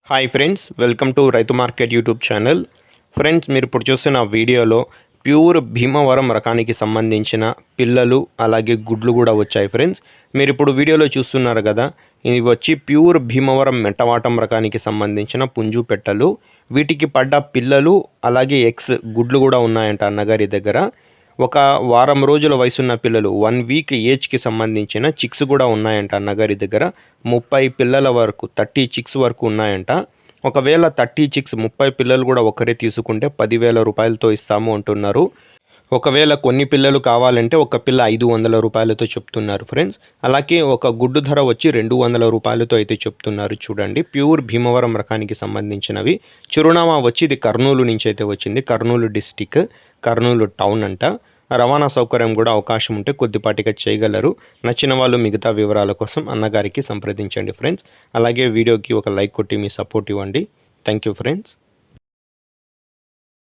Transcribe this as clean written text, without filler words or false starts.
Hi friends, welcome to రైతు market YouTube channel. Friends, మీరు ఇప్పుడు చూస్తున్న వీడియోలో ప్యూర్ భీమవరం రకానికి సంబంధించిన పిల్లలు అలాగే గుడ్లు కూడా వచ్చాయి. ఫ్రెండ్స్, మీరు ఇప్పుడు వీడియోలో చూస్తున్నారు కదా, ఇవి వచ్చి ప్యూర్ భీమవరం మెట్టవాటం రకానికి సంబంధించిన పుంజు పెట్టలు. వీటికి పడ్డ పిల్లలు అలాగే ఎగ్స్ గుడ్లు కూడా ఉన్నాయంట అన్నగారి దగ్గర. ఒక వారం రోజుల వయసున్న పిల్లలు 1 వీక్ ఏజ్కి సంబంధించిన చిక్స్ కూడా ఉన్నాయంట అన్నగారి దగ్గర. 30 పిల్లల వరకు 30 చిక్స్ వరకు ఉన్నాయంట. ఒకవేళ 30 చిక్స్ 30 పిల్లలు కూడా ఒకరే తీసుకుంటే 10,000 రూపాయలతో ఇస్తాము అంటున్నారు. ఒకవేళ కొన్ని పిల్లలు కావాలంటే ఒక పిల్ల 500 రూపాయలతో చెప్తున్నారు ఫ్రెండ్స్. అలాగే ఒక గుడ్డు ధర వచ్చి 200 రూపాయలతో అయితే చెప్తున్నారు. చూడండి, ప్యూర్ భీమవరం రకానికి సంబంధించినవి. చిరునామా వచ్చి ఇది కర్నూలు నుంచి అయితే వచ్చింది. కర్నూలు డిస్టిక్, కర్నూలు టౌన్ అంట. రవాణా సౌకర్యం కూడా అవకాశం ఉంటే కొద్దిపాటిగా చేయగలరు. నచ్చిన వాళ్ళు మిగతా వివరాల కోసం అన్నగారికి సంప్రదించండి ఫ్రెండ్స్. అలాగే వీడియోకి ఒక లైక్ కొట్టి మీ సపోర్ట్ ఇవ్వండి. Thank you friends.